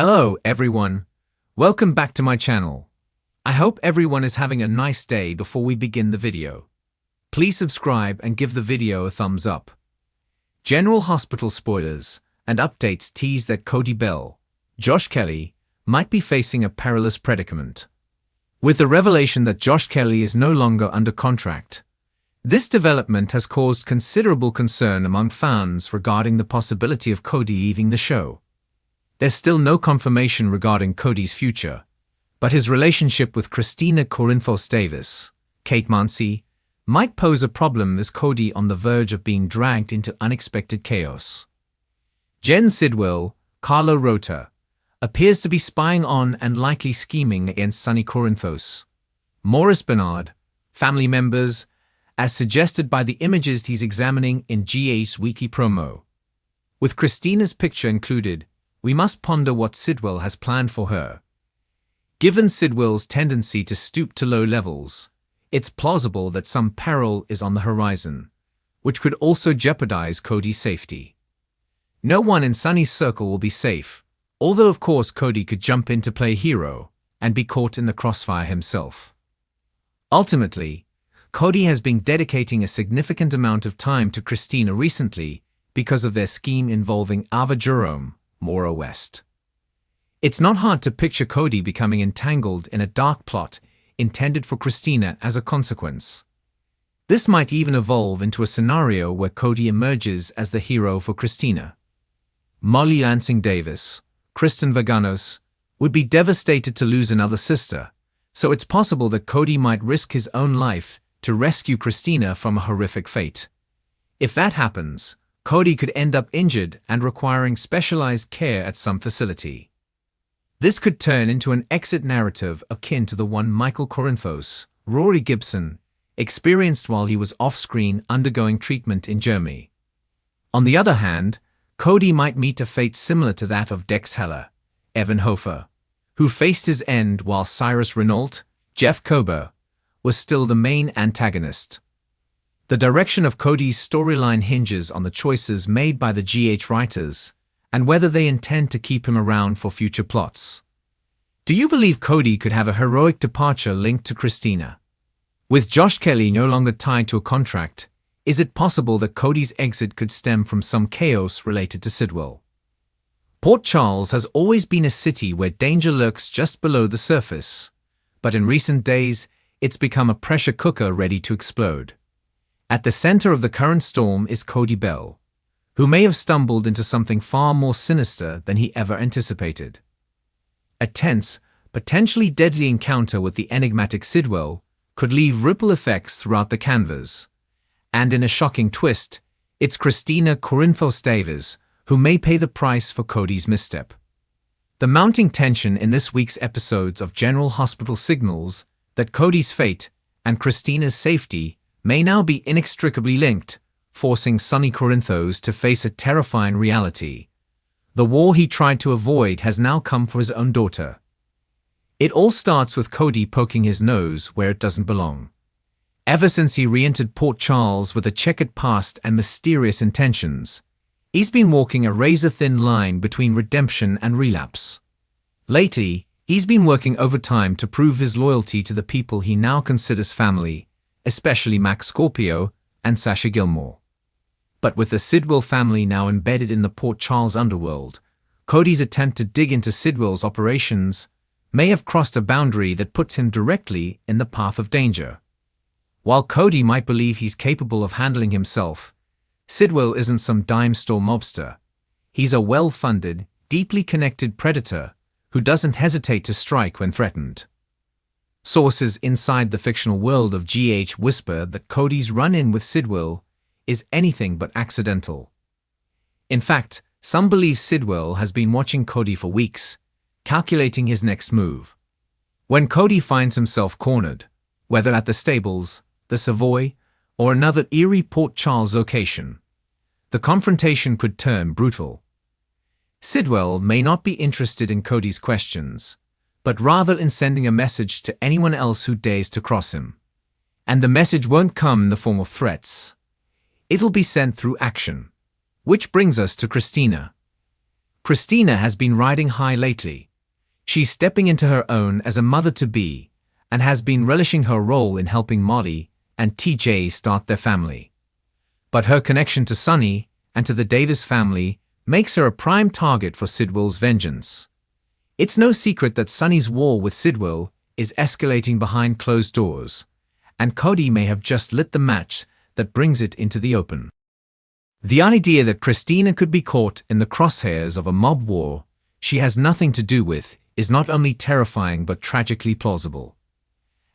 Hello, everyone. Welcome back to my channel. I hope everyone is having a nice day. Before we begin the video, please subscribe and give the video a thumbs up. General Hospital spoilers and updates tease that Cody Bell, Josh Kelly, might be facing a perilous predicament. With the revelation that Josh Kelly is no longer under contract, this development has caused considerable concern among fans regarding the possibility of Cody leaving the show. There's still no confirmation regarding Cody's future, but his relationship with Kristina Davis, Kate Mansi, might pose a problem as Cody on the verge of being dragged into unexpected chaos. Jen Sidwell, Carlo Rota, appears to be spying on and likely scheming against Sonny Corinthos. Maurice Bernard, family members, as suggested by the images he's examining in GA's weekly promo. With Kristina's picture included, we must ponder what Sidwell has planned for her. Given Sidwell's tendency to stoop to low levels, it's plausible that some peril is on the horizon, which could also jeopardize Cody's safety. No one in Sonny's circle will be safe, although of course Cody could jump in to play hero and be caught in the crossfire himself. Ultimately, Cody has been dedicating a significant amount of time to Kristina recently because of their scheme involving Ava Jerome, Maura West. It's not hard to picture Cody becoming entangled in a dark plot intended for Kristina as a consequence. This might even evolve into a scenario where Cody emerges as the hero for Kristina. Molly Lansing Davis, Kristen Vaganos, would be devastated to lose another sister, so it's possible that Cody might risk his own life to rescue Kristina from a horrific fate. If that happens, Cody could end up injured and requiring specialized care at some facility. This could turn into an exit narrative akin to the one Michael Corinthos, Rory Gibson, experienced while he was off-screen undergoing treatment in Germany. On the other hand, Cody might meet a fate similar to that of Dex Heller, Evan Hofer, who faced his end while Cyrus Renault, Jeff Kober, was still the main antagonist. The direction of Cody's storyline hinges on the choices made by the GH writers and whether they intend to keep him around for future plots. Do you believe Cody could have a heroic departure linked to Kristina? With Josh Kelly no longer tied to a contract, is it possible that Cody's exit could stem from some chaos related to Sidwell? Port Charles has always been a city where danger lurks just below the surface, but in recent days, it's become a pressure cooker ready to explode. At the center of the current storm is Cody Bell, who may have stumbled into something far more sinister than he ever anticipated. A tense, potentially deadly encounter with the enigmatic Sidwell could leave ripple effects throughout the canvas. And in a shocking twist, it's Kristina Davis who may pay the price for Cody's misstep. The mounting tension in this week's episodes of General Hospital signals that Cody's fate and Kristina's safety may now be inextricably linked, forcing Sonny Corinthos to face a terrifying reality. The war he tried to avoid has now come for his own daughter. It all starts with Cody poking his nose where it doesn't belong. Ever since he re-entered Port Charles with a checkered past and mysterious intentions, he's been walking a razor-thin line between redemption and relapse. Lately, he's been working overtime to prove his loyalty to the people he now considers family, especially Max Scorpio and Sasha Gilmore. But with the Sidwell family now embedded in the Port Charles underworld, Cody's attempt to dig into Sidwell's operations may have crossed a boundary that puts him directly in the path of danger. While Cody might believe he's capable of handling himself, Sidwell isn't some dime-store mobster. He's a well-funded, deeply connected predator who doesn't hesitate to strike when threatened. Sources inside the fictional world of GH whisper that Cody's run-in with Sidwell is anything but accidental. In fact, some believe Sidwell has been watching Cody for weeks, calculating his next move. When Cody finds himself cornered, whether at the stables, the Savoy, or another eerie Port Charles location, the confrontation could turn brutal. Sidwell may not be interested in Cody's questions, but rather in sending a message to anyone else who dares to cross him. And the message won't come in the form of threats. It'll be sent through action. Which brings us to Kristina. Kristina has been riding high lately. She's stepping into her own as a mother-to-be and has been relishing her role in helping Molly and TJ start their family. But her connection to Sunny and to the Davis family makes her a prime target for Sidwell's vengeance. It's no secret that Sunny's war with Sidwell is escalating behind closed doors, and Cody may have just lit the match that brings it into the open. The idea that Kristina could be caught in the crosshairs of a mob war she has nothing to do with is not only terrifying but tragically plausible.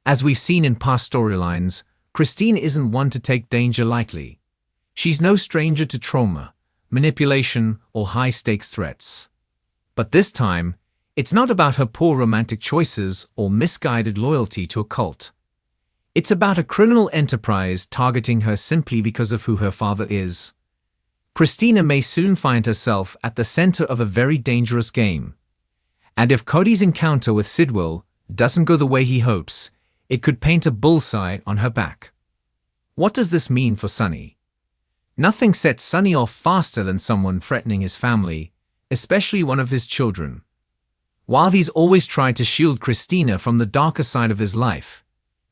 As we've seen in past storylines, Kristina isn't one to take danger lightly. She's no stranger to trauma, manipulation, or high-stakes threats. But this time, it's not about her poor romantic choices or misguided loyalty to a cult. It's about a criminal enterprise targeting her simply because of who her father is. Kristina may soon find herself at the center of a very dangerous game. And if Cody's encounter with Sidwell doesn't go the way he hopes, it could paint a bullseye on her back. What does this mean for Sunny? Nothing sets Sunny off faster than someone threatening his family, especially one of his children. While he's always tried to shield Kristina from the darker side of his life,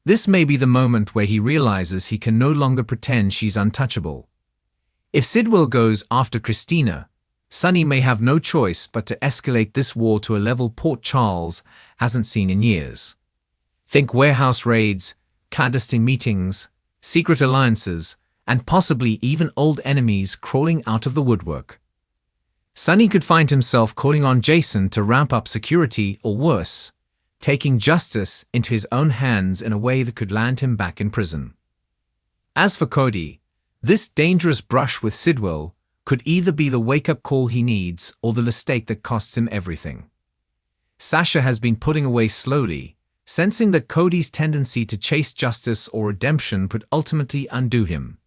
this may be the moment where he realizes he can no longer pretend she's untouchable. If Sidwell goes after Kristina, Sunny may have no choice but to escalate this war to a level Port Charles hasn't seen in years. Think warehouse raids, clandestine meetings, secret alliances, and possibly even old enemies crawling out of the woodwork. Sunny could find himself calling on Jason to ramp up security or worse, taking justice into his own hands in a way that could land him back in prison. As for Cody, this dangerous brush with Sidwell could either be the wake-up call he needs or the mistake that costs him everything. Sasha has been putting away slowly, sensing that Cody's tendency to chase justice or redemption could ultimately undo him.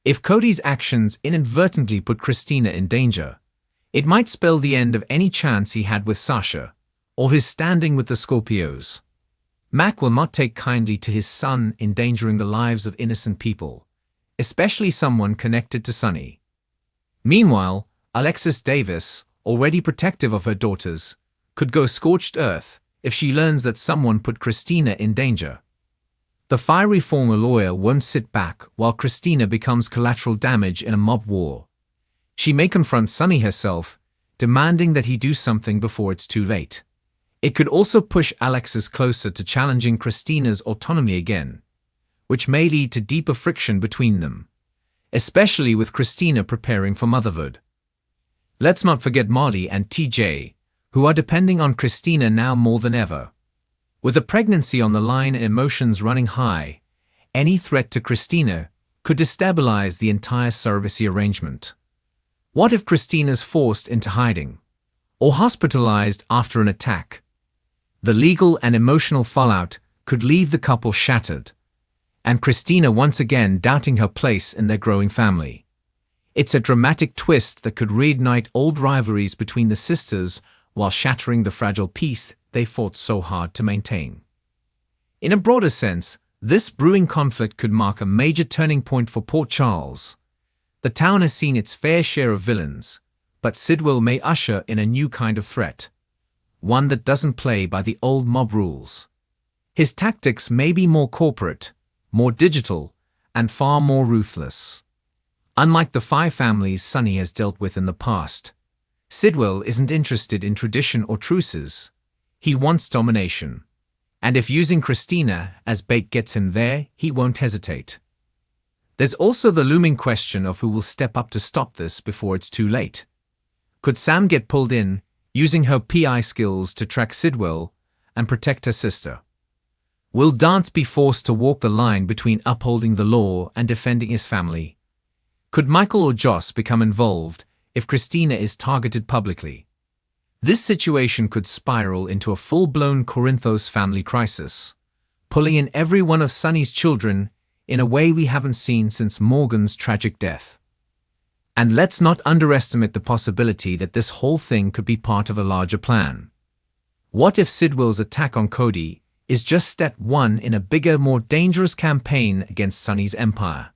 If Cody's actions inadvertently put Kristina in danger, it might spell the end of any chance he had with Sasha, or his standing with the Scorpios. Mac will not take kindly to his son endangering the lives of innocent people, especially someone connected to Sunny. Meanwhile, Alexis Davis, already protective of her daughters, could go scorched earth if she learns that someone put Kristina in danger. The fiery former lawyer won't sit back while Kristina becomes collateral damage in a mob war. She may confront Sunny herself, demanding that he do something before it's too late. It could also push Alexis closer to challenging Kristina's autonomy again, which may lead to deeper friction between them, especially with Kristina preparing for motherhood. Let's not forget Molly and TJ, who are depending on Kristina now more than ever. With a pregnancy on the line and emotions running high, any threat to Kristina could destabilize the entire surrogacy arrangement. What if Kristina's forced into hiding, or hospitalized after an attack? The legal and emotional fallout could leave the couple shattered, and Kristina once again doubting her place in their growing family. It's a dramatic twist that could reignite old rivalries between the sisters while shattering the fragile peace they fought so hard to maintain. In a broader sense, this brewing conflict could mark a major turning point for Port Charles. The town has seen its fair share of villains, but Sidwell may usher in a new kind of threat, one that doesn't play by the old mob rules. His tactics may be more corporate, more digital, and far more ruthless. Unlike the 5 families Sunny has dealt with in the past, Sidwell isn't interested in tradition or truces. He wants domination. And if using Kristina as bait gets him there, he won't hesitate. There's also the looming question of who will step up to stop this before it's too late. Could Sam get pulled in, using her PI skills to track Sidwell and protect her sister? Will Dance be forced to walk the line between upholding the law and defending his family? Could Michael or Joss become involved if Kristina is targeted publicly? This situation could spiral into a full-blown Corinthos family crisis, pulling in every one of Sunny's children in a way we haven't seen since Morgan's tragic death. And let's not underestimate the possibility that this whole thing could be part of a larger plan. What if Sidwell's attack on Cody is just step 1 in a bigger, more dangerous campaign against Sunny's empire?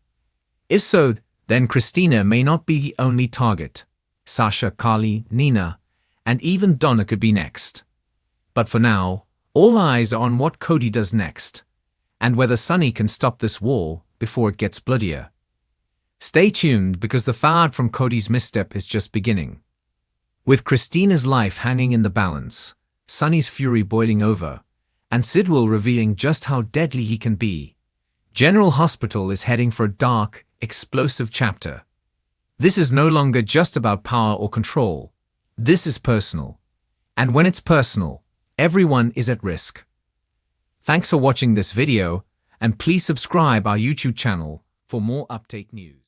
If so, then Kristina may not be the only target. Sasha, Carly, Nina, and even Donna could be next. But for now, all eyes are on what Cody does next, and whether Sunny can stop this war before it gets bloodier. Stay tuned because the fallout from Cody's misstep is just beginning. With Kristina's life hanging in the balance, Sunny's fury boiling over, and Sidwell revealing just how deadly he can be, General Hospital is heading for a dark, explosive chapter. This is no longer just about power or control. This is personal. And when it's personal, everyone is at risk. Thanks for watching this video, and please subscribe our YouTube channel for more update news.